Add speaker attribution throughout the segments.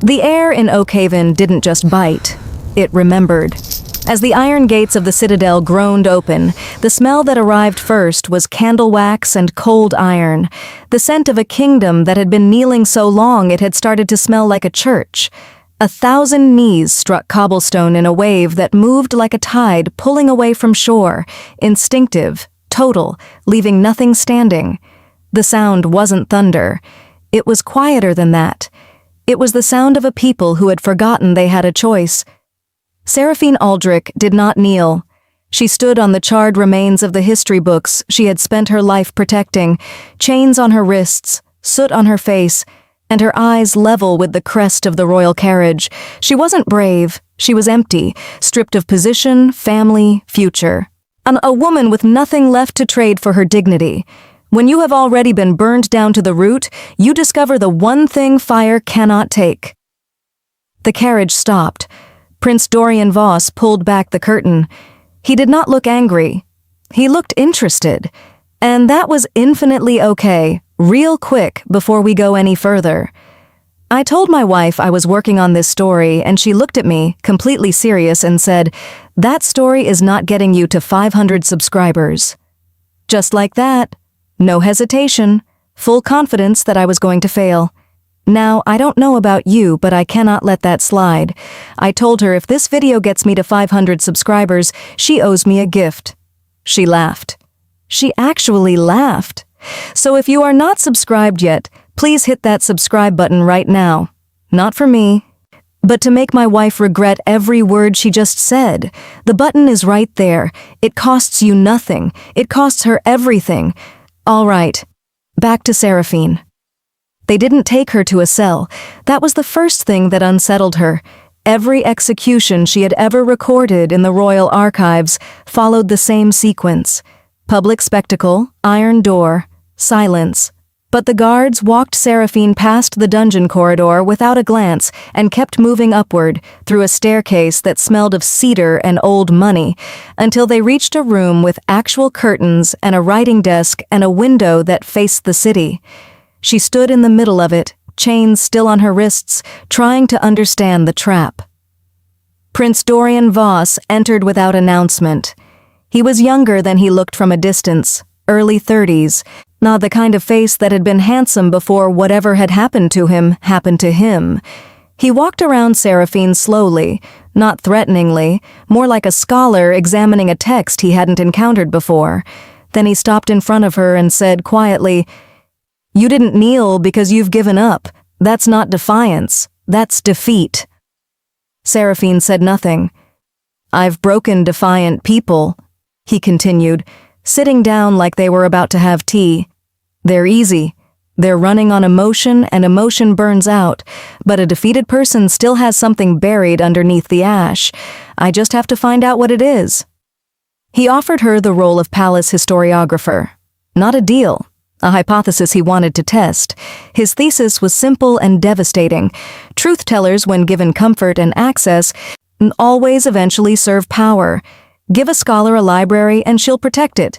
Speaker 1: The air in Oakhaven didn't just bite, it remembered. As the iron gates of the citadel groaned open, the smell that arrived first was candle wax and cold iron, the scent of a kingdom that had been kneeling so long it had started to smell like a church. 1,000 knees struck cobblestone in a wave that moved like a tide pulling away from shore, instinctive, total, leaving nothing standing. The sound wasn't thunder. It was quieter than that. It was the sound of a people who had forgotten they had a choice. Seraphine Aldric did not kneel. She stood on the charred remains of the history books she had spent her life protecting, chains on her wrists, soot on her face, and her eyes level with the crest of the royal carriage. She wasn't brave, she was empty, stripped of position, family, future. A woman with nothing left to trade for her dignity. When you have already been burned down to the root, you discover the one thing fire cannot take. The carriage stopped. Prince Dorian Voss pulled back the curtain. He did not look angry. He looked interested. And that was infinitely okay, real quick before we go any further. I told my wife I was working on this story, and she looked at me, completely serious, and said, "That story is not getting you to 500 subscribers." Just like that. No hesitation, full confidence that I was going to fail. Now, I don't know about you, but I cannot let that slide. I told her if this video gets me to 500 subscribers, she owes me a gift. She laughed. She actually laughed. So if you are not subscribed yet, please hit that subscribe button right now. Not for me, but to make my wife regret every word she just said. The button is right there. It costs you nothing. It costs her everything. All right, back to Seraphine. They didn't take her to a cell. That was the first thing that unsettled her. Every execution she had ever recorded in the royal archives followed the same sequence. Public spectacle, iron door, silence. But the guards walked Seraphine past the dungeon corridor without a glance and kept moving upward through a staircase that smelled of cedar and old money until they reached a room with actual curtains and a writing desk and a window that faced the city. She stood in the middle of it, chains still on her wrists, trying to understand the trap. Prince Dorian Voss entered without announcement. He was younger than he looked from a distance, early 30s, not the kind of face that had been handsome before whatever had happened to him happened to him. He walked around Seraphine slowly, not threateningly, more like a scholar examining a text he hadn't encountered before. Then he stopped in front of her and said quietly, "You didn't kneel because you've given up. That's not defiance. That's defeat." Seraphine said nothing. "I've broken defiant people," he continued, sitting down like they were about to have tea. "They're easy. They're running on emotion, and emotion burns out, but a defeated person still has something buried underneath the ash. I just have to find out what it is." He offered her the role of palace historiographer. Not a deal. A hypothesis he wanted to test. His thesis was simple and devastating. Truth-tellers, when given comfort and access, always eventually serve power. Give a scholar a library and she'll protect it.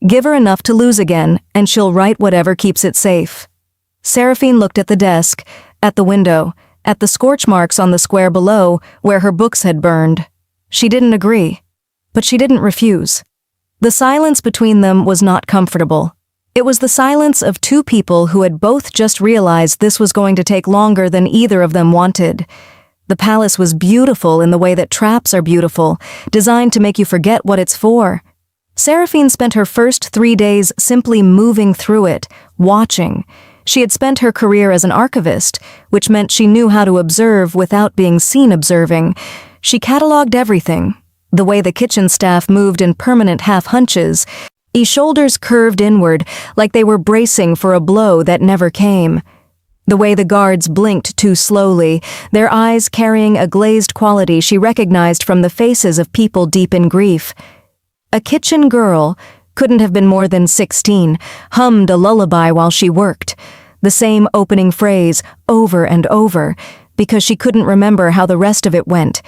Speaker 1: Give her enough to lose again, and she'll write whatever keeps it safe. Seraphine looked at the desk, at the window, at the scorch marks on the square below where her books had burned. She didn't agree, but she didn't refuse. The silence between them was not comfortable. It was the silence of two people who had both just realized this was going to take longer than either of them wanted. The palace was beautiful in the way that traps are beautiful, designed to make you forget what it's for. Seraphine spent her first 3 days simply moving through it, watching. She had spent her career as an archivist, which meant she knew how to observe without being seen observing. She cataloged everything. The way the kitchen staff moved in permanent half-hunches, shoulders curved inward like they were bracing for a blow that never came. The way the guards blinked too slowly, their eyes carrying a glazed quality she recognized from the faces of people deep in grief. A kitchen girl, couldn't have been more than 16, hummed a lullaby while she worked. The same opening phrase, over and over, because she couldn't remember how the rest of it went.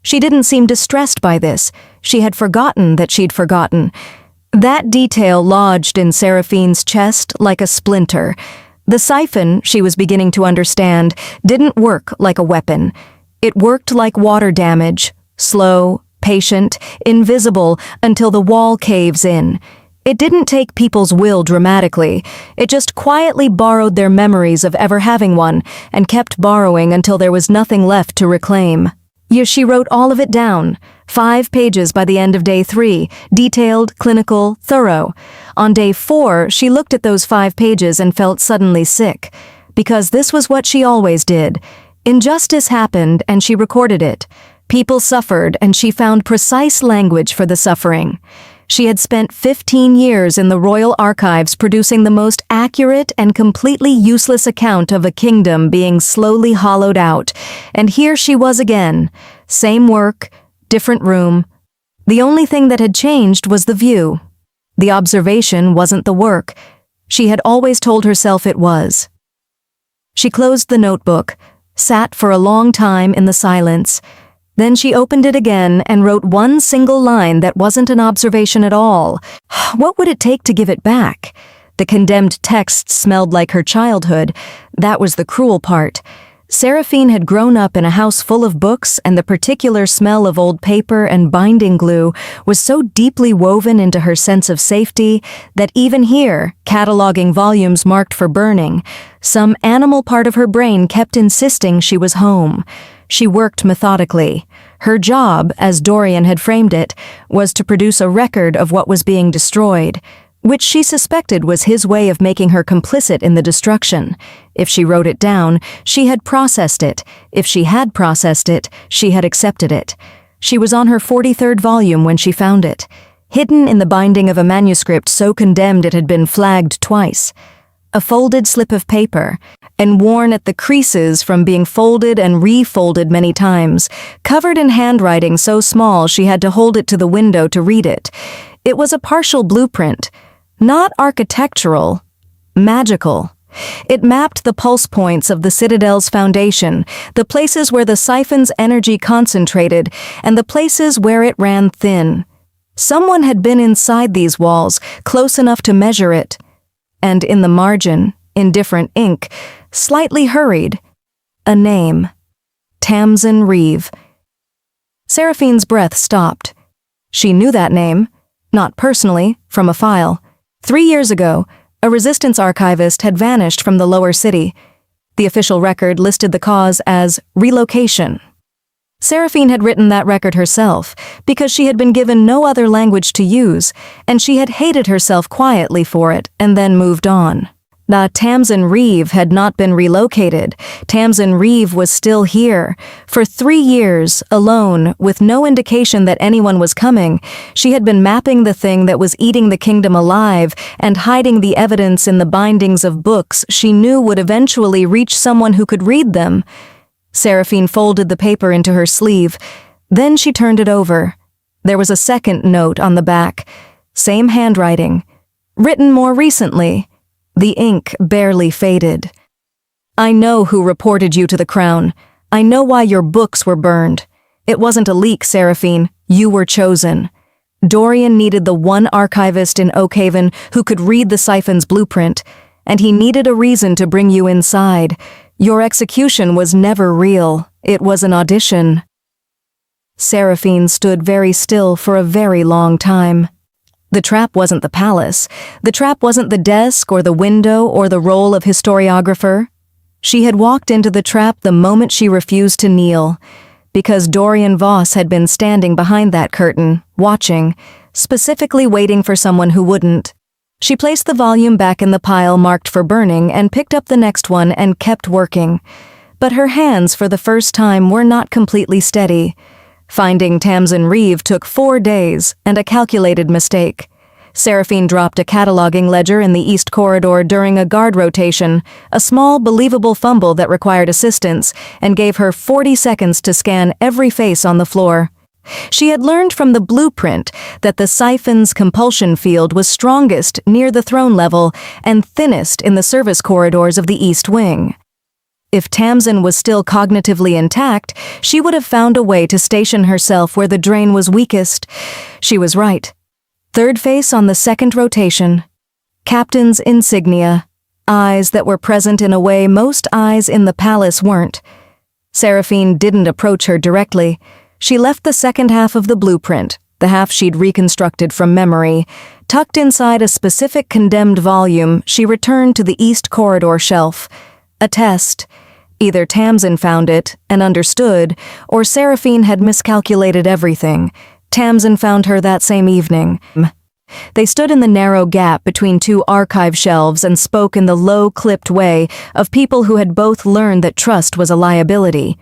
Speaker 1: She didn't seem distressed by this. She had forgotten that she'd forgotten. That detail lodged in Seraphine's chest like a splinter. The siphon, she was beginning to understand, didn't work like a weapon. It worked like water damage, slow, patient, invisible, until the wall caves in. It didn't take people's will dramatically. It just quietly borrowed their memories of ever having one, and kept borrowing until there was nothing left to reclaim. She wrote all of it down, 5 pages by the end of day 3, detailed, clinical, thorough. On day 4, she looked at those 5 pages and felt suddenly sick, because this was what she always did. Injustice happened and she recorded it. People suffered and she found precise language for the suffering. She had spent 15 years in the royal archives producing the most accurate and completely useless account of a kingdom being slowly hollowed out, and here she was again. Same work, different room. The only thing that had changed was the view. The observation wasn't the work. She had always told herself it was. She closed the notebook, sat for a long time in the silence. Then she opened it again and wrote one single line that wasn't an observation at all. What would it take to give it back? The condemned text smelled like her childhood. That was the cruel part. Seraphine had grown up in a house full of books, and the particular smell of old paper and binding glue was so deeply woven into her sense of safety that even here, cataloging volumes marked for burning, some animal part of her brain kept insisting she was home. She worked methodically. Her job, as Dorian had framed it, was to produce a record of what was being destroyed, which she suspected was his way of making her complicit in the destruction. If she wrote it down, she had processed it. If she had processed it, she had accepted it. She was on her 43rd volume when she found it, hidden in the binding of a manuscript so condemned it had been flagged twice. A folded slip of paper, and worn at the creases from being folded and refolded many times, covered in handwriting so small she had to hold it to the window to read it. It was a partial blueprint, not architectural, magical. It mapped the pulse points of the Citadel's foundation, the places where the siphon's energy concentrated, and the places where it ran thin. Someone had been inside these walls, close enough to measure it. And in the margin, in different ink, slightly hurried, a name. Tamsin Reeve. Seraphine's breath stopped. She knew that name, not personally, from a file. 3 years ago, a resistance archivist had vanished from the lower city. The official record listed the cause as relocation. Seraphine had written that record herself because she had been given no other language to use, and she had hated herself quietly for it and then moved on. Tamsin Reeve had not been relocated. Tamsin Reeve was still here. For 3 years, alone, with no indication that anyone was coming, she had been mapping the thing that was eating the kingdom alive and hiding the evidence in the bindings of books she knew would eventually reach someone who could read them. Seraphine folded the paper into her sleeve. Then she turned it over. There was a second note on the back. Same handwriting. Written more recently. The ink barely faded. I know who reported you to the crown. I know why your books were burned. It wasn't a leak, Seraphine. You were chosen. Dorian needed the one archivist in Oakhaven who could read the siphon's blueprint, and he needed a reason to bring you inside. Your execution was never real. It was an audition. Seraphine stood very still for a very long time. The trap wasn't the palace. The trap wasn't the desk or the window or the role of historiographer. She had walked into the trap the moment she refused to kneel, because Dorian Voss had been standing behind that curtain, watching, specifically waiting for someone who wouldn't. She placed the volume back in the pile marked for burning and picked up the next one and kept working. But her hands, for the first time, were not completely steady. Finding Tamsin Reeve took 4 days and a calculated mistake. Seraphine dropped a cataloging ledger in the east corridor during a guard rotation, a small, believable fumble that required assistance, and gave her 40 seconds to scan every face on the floor. She had learned from the blueprint that the siphon's compulsion field was strongest near the throne level and thinnest in the service corridors of the East Wing. If Tamsin was still cognitively intact, she would have found a way to station herself where the drain was weakest. She was right. Third face on the second rotation. Captain's insignia. eyes that were present in a way most eyes in the palace weren't. Seraphine didn't approach her directly. She left the second half of the blueprint, the half she'd reconstructed from memory. Tucked inside a specific condemned volume, she returned to the east corridor shelf. A test. Either Tamsin found it and understood, or Seraphine had miscalculated everything. Tamsin found her that same evening. They stood in the narrow gap between two archive shelves and spoke in the low, clipped way of people who had both learned that trust was a liability.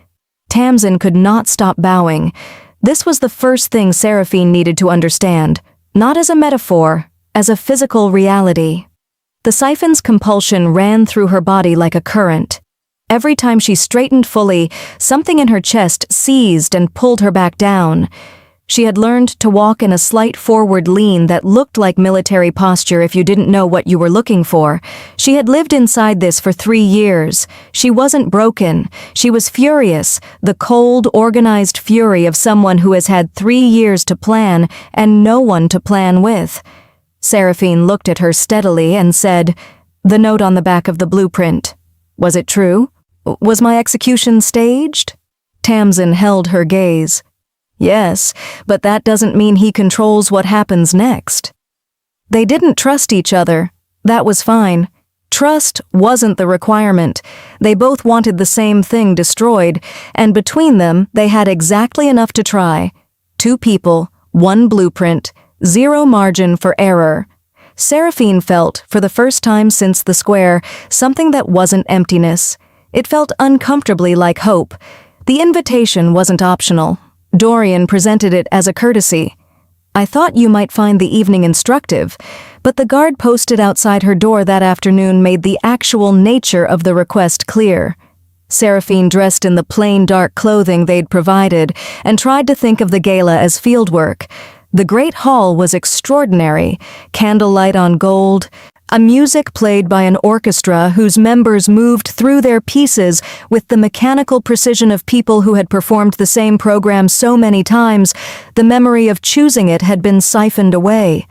Speaker 1: Tamsin could not stop bowing. This was the first thing Seraphine needed to understand, not as a metaphor, as a physical reality. The siphon's compulsion ran through her body like a current. Every time she straightened fully, something in her chest seized and pulled her back down. She had learned to walk in a slight forward lean that looked like military posture if you didn't know what you were looking for. She had lived inside this for 3 years. She wasn't broken. She was furious, the cold, organized fury of someone who has had 3 years to plan and no one to plan with. Seraphine looked at her steadily and said, "The note on the back of the blueprint. Was it true? Was my execution staged?" Tamsin held her gaze. "Yes, but that doesn't mean he controls what happens next." They didn't trust each other. That was fine. Trust wasn't the requirement. They both wanted the same thing destroyed, and between them, they had exactly enough to try. 2 people, 1 blueprint, 0 margin for error. Seraphine felt, for the first time since the square, something that wasn't emptiness. It felt uncomfortably like hope. The invitation wasn't optional. Dorian presented it as a courtesy. "I thought you might find the evening instructive," but the guard posted outside her door that afternoon made the actual nature of the request clear. Seraphine dressed in the plain dark clothing they'd provided and tried to think of the gala as fieldwork. The great hall was extraordinary, candlelight on gold, a music played by an orchestra whose members moved through their pieces with the mechanical precision of people who had performed the same program so many times, the memory of choosing it had been siphoned away.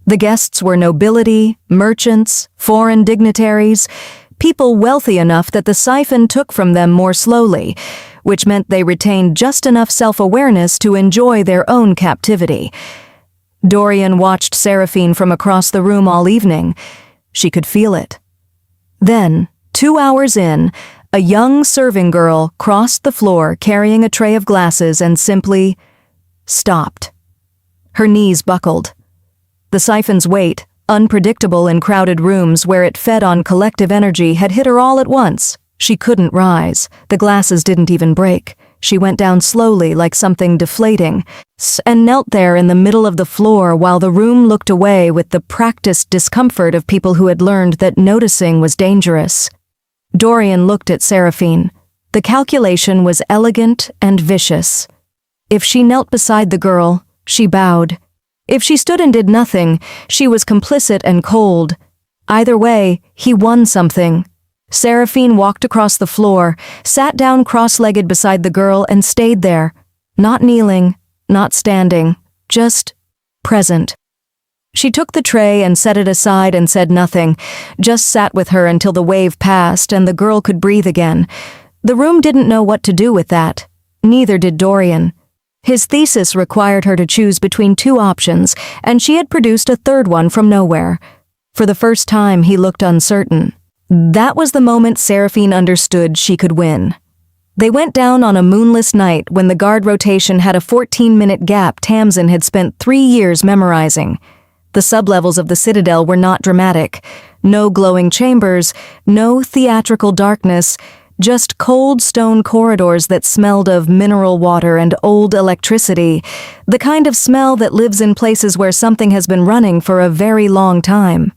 Speaker 1: The guests were nobility, merchants, foreign dignitaries, people wealthy enough that the siphon took from them more slowly, which meant they retained just enough self-awareness to enjoy their own captivity. Dorian watched Seraphine from across the room all evening. She could feel it. Then, 2 hours in, a young serving girl crossed the floor carrying a tray of glasses and simply stopped. Her knees buckled. The siphon's weight, unpredictable in crowded rooms where it fed on collective energy, had hit her all at once. She couldn't rise. The glasses didn't even break. She went down slowly like something deflating, and knelt there in the middle of the floor while the room looked away with the practiced discomfort of people who had learned that noticing was dangerous. Dorian looked at Seraphine. The calculation was elegant and vicious. If she knelt beside the girl, she bowed. If she stood and did nothing, she was complicit and cold. Either way, he won something. Seraphine walked across the floor, sat down cross-legged beside the girl and stayed there, not kneeling, not standing, just present. She took the tray and set it aside and said nothing, just sat with her until the wave passed and the girl could breathe again. The room didn't know what to do with that. Neither did Dorian. His thesis required her to choose between 2 options, and she had produced a third one from nowhere. For the first time, he looked uncertain. That was the moment Seraphine understood she could win. They went down on a moonless night when the guard rotation had a 14-minute gap Tamsin had spent 3 years memorizing. The sublevels of the Citadel were not dramatic. No glowing chambers, no theatrical darkness, just cold stone corridors that smelled of mineral water and old electricity, the kind of smell that lives in places where something has been running for a very long time.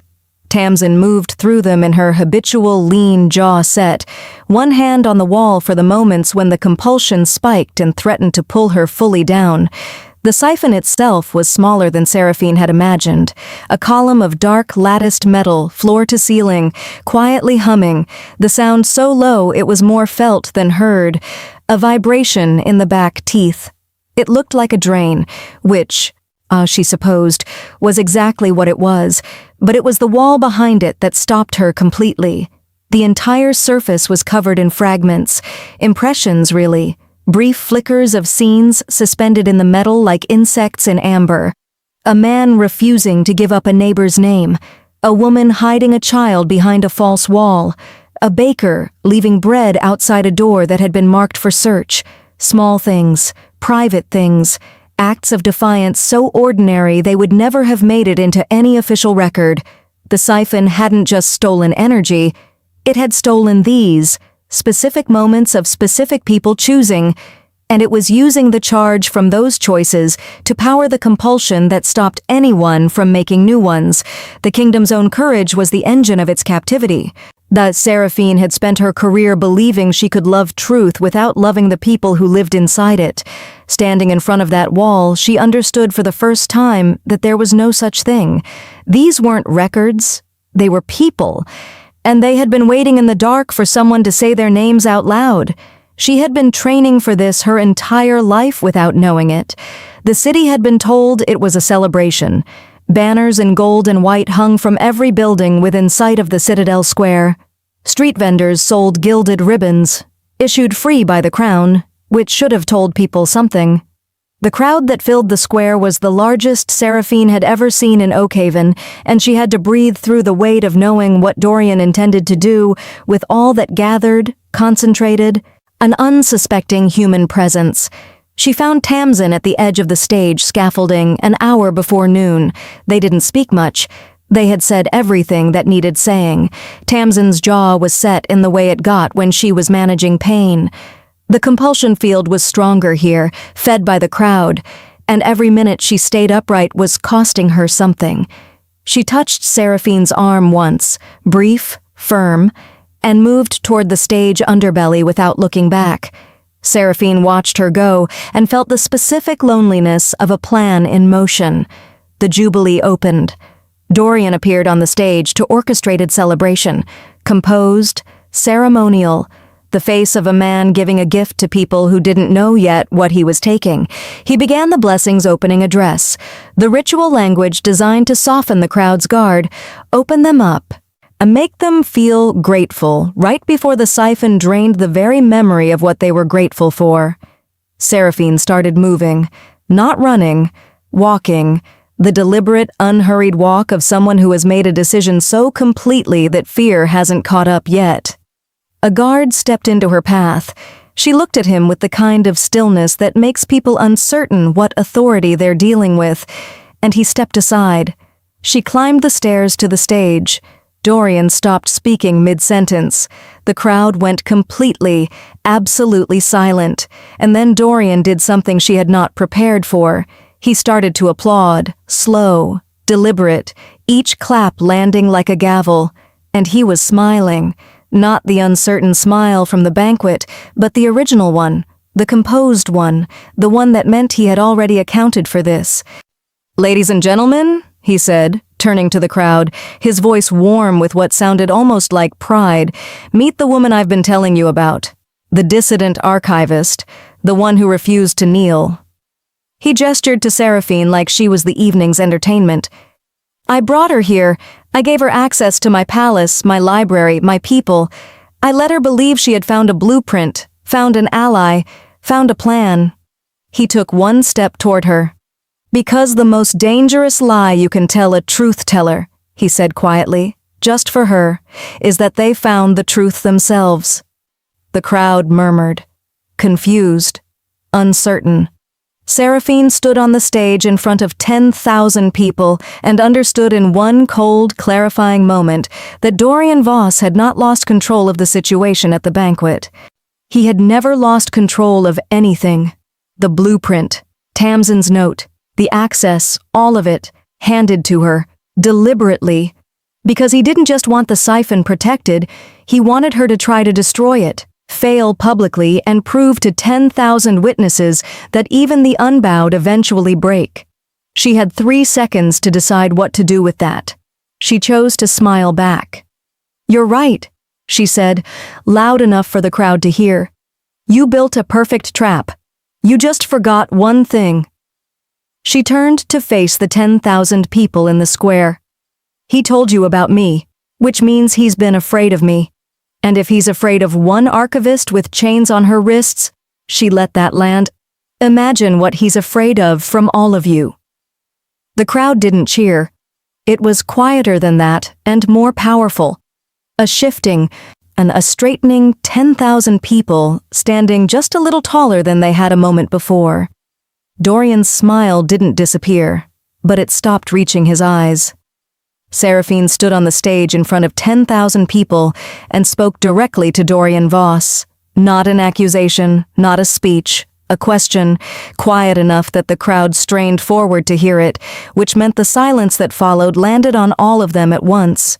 Speaker 1: Tamsin moved through them in her habitual lean jaw set, one hand on the wall for the moments when the compulsion spiked and threatened to pull her fully down. The siphon itself was smaller than Seraphine had imagined, a column of dark latticed metal, floor to ceiling, quietly humming, the sound so low it was more felt than heard, a vibration in the back teeth. It looked like a drain, which, she supposed, was exactly what it was, but it was the wall behind it that stopped her completely. The entire surface was covered in fragments, impressions really, brief flickers of scenes suspended in the metal like insects in amber. A man refusing to give up a neighbor's name, a woman hiding a child behind a false wall, a baker leaving bread outside a door that had been marked for search. Small things, private things, acts of defiance so ordinary they would never have made it into any official record. The siphon hadn't just stolen energy, it had stolen these specific moments of specific people choosing, and it was using the charge from those choices to power the compulsion that stopped anyone from making new ones. The kingdom's own courage was the engine of its captivity. That Seraphine had spent her career believing she could love truth without loving the people who lived inside it. Standing in front of that wall, she understood for the first time that there was no such thing. These weren't records, they were people, and they had been waiting in the dark for someone to say their names out loud. She had been training for this her entire life without knowing it. The city had been told it was a celebration. Banners in gold and white hung from every building within sight of the Citadel Square. Street vendors sold gilded ribbons, issued free by the crown, which should have told people something. The crowd that filled the square was the largest Seraphine had ever seen in Oakhaven, and she had to breathe through the weight of knowing what Dorian intended to do with all that gathered, concentrated, an unsuspecting human presence. She found Tamsin at the edge of the stage scaffolding an hour before noon. They didn't speak much. They had said everything that needed saying. Tamsin's jaw was set in the way it got when she was managing pain. The compulsion field was stronger here, fed by the crowd, and every minute she stayed upright was costing her something. She touched Seraphine's arm once, brief, firm, and moved toward the stage underbelly without looking back. Seraphine watched her go and felt the specific loneliness of a plan in motion. The jubilee opened. Dorian appeared on the stage to orchestrated celebration, composed, ceremonial, the face of a man giving a gift to people who didn't know yet what he was taking. He began the blessings opening address, the ritual language designed to soften the crowd's guard, open them up, and make them feel grateful right before the siphon drained the very memory of what they were grateful for. Seraphine started moving, not running, walking, the deliberate, unhurried walk of someone who has made a decision so completely that fear hasn't caught up yet. A guard stepped into her path. She looked at him with the kind of stillness that makes people uncertain what authority they're dealing with, and he stepped aside. She climbed the stairs to the stage. Dorian stopped speaking mid-sentence. The crowd went completely, absolutely silent, and then Dorian did something she had not prepared for. He started to applaud, slow, deliberate, each clap landing like a gavel, and he was smiling. Not the uncertain smile from the banquet, but the original one, the composed one, the one that meant he had already accounted for this. "Ladies and gentlemen," he said, turning to the crowd, his voice warm with what sounded almost like pride, "meet the woman I've been telling you about, the dissident archivist, the one who refused to kneel." He gestured to Seraphine like she was the evening's entertainment. "I brought her here. I gave her access to my palace, my library, my people. I let her believe she had found a blueprint, found an ally, found a plan." He took one step toward her. "Because the most dangerous lie you can tell a truth-teller," he said quietly, just for her, "is that they found the truth themselves." The crowd murmured, confused, uncertain. Seraphine stood on the stage in front of 10,000 people and understood in one cold, clarifying moment that Dorian Voss had not lost control of the situation at the banquet. He had never lost control of anything. The blueprint, Tamsin's note, the access, all of it, handed to her, deliberately. Because he didn't just want the siphon protected, he wanted her to try to destroy it, fail publicly, and prove to 10,000 witnesses that even the unbowed eventually break. She had 3 seconds to decide what to do with that. She chose to smile back. "You're right," she said, loud enough for the crowd to hear. "You built a perfect trap. You just forgot one thing." She turned to face the 10,000 people in the square. "He told you about me, which means he's been afraid of me. And if he's afraid of one archivist with chains on her wrists," she let that land, "imagine what he's afraid of from all of you." The crowd didn't cheer. It was quieter than that and more powerful. A shifting and a straightening 10,000 people standing just a little taller than they had a moment before. Dorian's smile didn't disappear, but it stopped reaching his eyes. Seraphine stood on the stage in front of 10,000 people and spoke directly to Dorian Voss. Not an accusation, not a speech, a question, quiet enough that the crowd strained forward to hear it, which meant the silence that followed landed on all of them at once.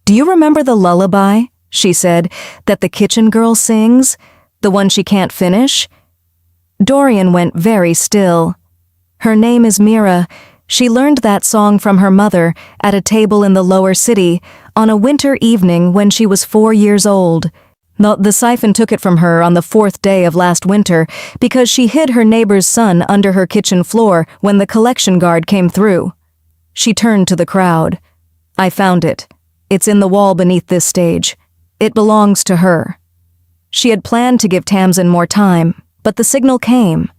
Speaker 1: "Do you remember the lullaby," she said, "that the kitchen girl sings? The one she can't finish?" Dorian went very still. "Her name is Mira. She learned that song from her mother at a table in the lower city on a winter evening when she was 4 years old. The siphon took it from her on the 4th day of last winter because she hid her neighbor's son under her kitchen floor when the collection guard came through." She turned to the crowd. "I found it. It's in the wall beneath this stage. It belongs to her." She had planned to give Tamsin more time, but the signal came.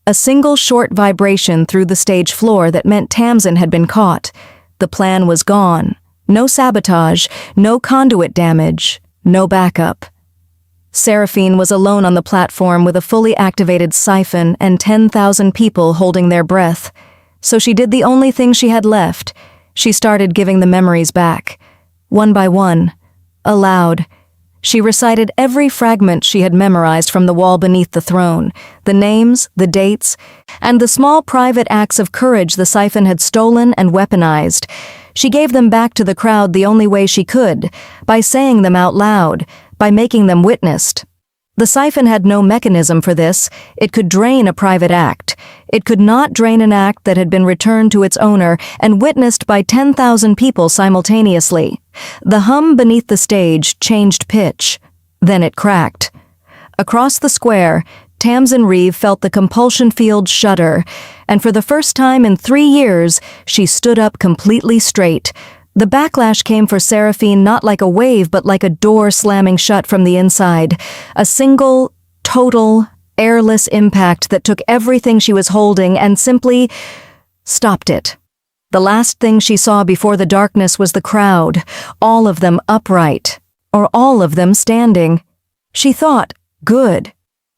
Speaker 1: A single short vibration through the stage floor that meant Tamsin had been caught. The plan was gone. No sabotage, no conduit damage, no backup. Seraphine was alone on the platform with a fully activated siphon and 10,000 people holding their breath. So she did the only thing she had left. She started giving the memories back. One by one. Aloud. She recited every fragment she had memorized from the wall beneath the throne, the names, the dates, and the small private acts of courage the siphon had stolen and weaponized. She gave them back to the crowd the only way she could, by saying them out loud, by making them witnessed. The siphon had no mechanism for this. It could drain a private act. It could not drain an act that had been returned to its owner and witnessed by 10,000 people simultaneously. The hum beneath the stage changed pitch. Then it cracked. Across the square, Tamsin Reeve felt the compulsion field shudder, and for the first time in 3 years, she stood up completely straight. The backlash came for Seraphine not like a wave but like a door slamming shut from the inside. A single, total, airless impact that took everything she was holding and simply stopped it. The last thing she saw before the darkness was the crowd, all of them upright, or all of them standing. She thought, good.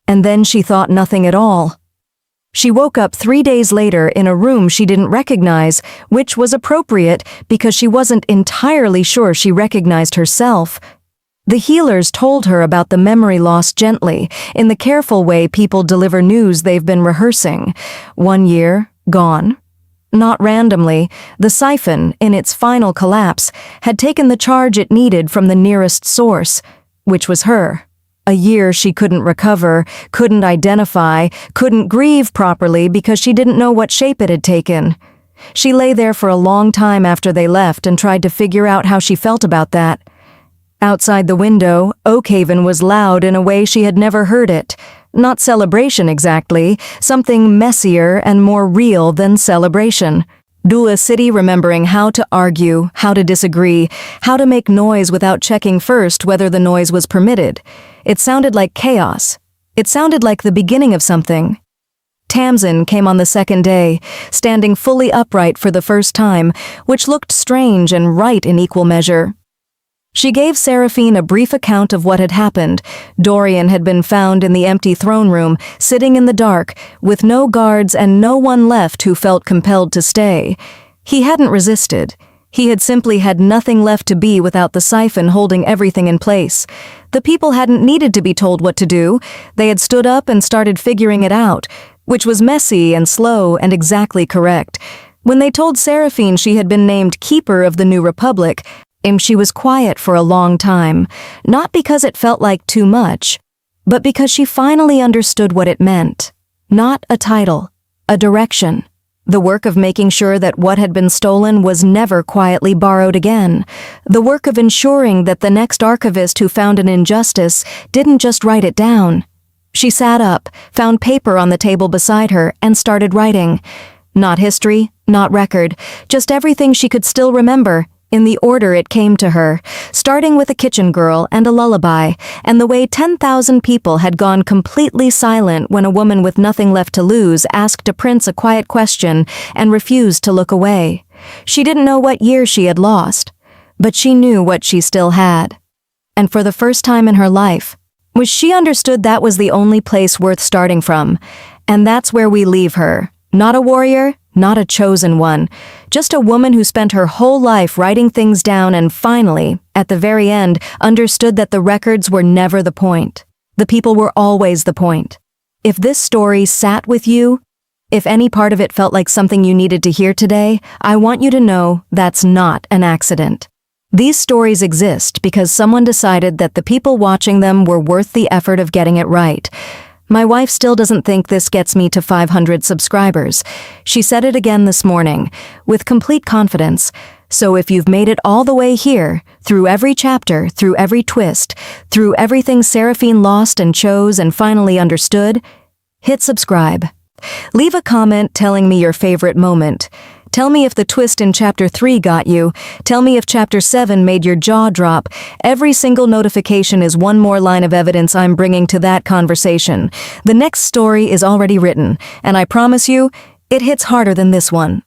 Speaker 1: And then she thought nothing at all. She woke up 3 days later in a room she didn't recognize, which was appropriate because she wasn't entirely sure she recognized herself. The healers told her about the memory loss gently, in the careful way people deliver news they've been rehearsing. 1 year, gone. Not randomly, the siphon, in its final collapse, had taken the charge it needed from the nearest source, which was her. A year she couldn't recover, couldn't identify, couldn't grieve properly because she didn't know what shape it had taken. She lay there for a long time after they left and tried to figure out how she felt about that. Outside the window, Oakhaven was loud in a way she had never heard it. Not celebration exactly, something messier and more real than celebration. Dula City remembering how to argue, how to disagree, how to make noise without checking first whether the noise was permitted. It sounded like chaos. It sounded like the beginning of something. Tamsin came on the second day, standing fully upright for the first time, which looked strange and right in equal measure. She gave Seraphine a brief account of what had happened. Dorian had been found in the empty throne room, sitting in the dark, with no guards and no one left who felt compelled to stay. He hadn't resisted. He had simply had nothing left to be without the siphon holding everything in place. The people hadn't needed to be told what to do. They had stood up and started figuring it out, which was messy and slow and exactly correct. When they told Seraphine she had been named Keeper of the New Republic, she was quiet for a long time, not because it felt like too much, but because she finally understood what it meant. Not a title, a direction. The work of making sure that what had been stolen was never quietly borrowed again. The work of ensuring that the next archivist who found an injustice didn't just write it down. She sat up, found paper on the table beside her, and started writing. Not history, not record, just everything she could still remember, in the order it came to her, starting with a kitchen girl and a lullaby, and the way 10,000 people had gone completely silent when a woman with nothing left to lose asked a prince a quiet question and refused to look away. She didn't know what year she had lost, but she knew what she still had. And for the first time in her life, she understood that was the only place worth starting from, and that's where we leave her. Not a warrior, not a chosen one, just a woman who spent her whole life writing things down and finally, at the very end, understood that the records were never the point. The people were always the point. If this story sat with you, if any part of it felt like something you needed to hear today, I want you to know that's not an accident. These stories exist because someone decided that the people watching them were worth the effort of getting it right. My wife still doesn't think this gets me to 500 subscribers. She said it again this morning, with complete confidence. So if you've made it all the way here, through every chapter, through every twist, through everything Seraphine lost and chose and finally understood, hit subscribe. Leave a comment telling me your favorite moment. Tell me if the twist in Chapter 3 got you. Tell me if Chapter 7 made your jaw drop. Every single notification is one more line of evidence I'm bringing to that conversation. The next story is already written, and I promise you, it hits harder than this one.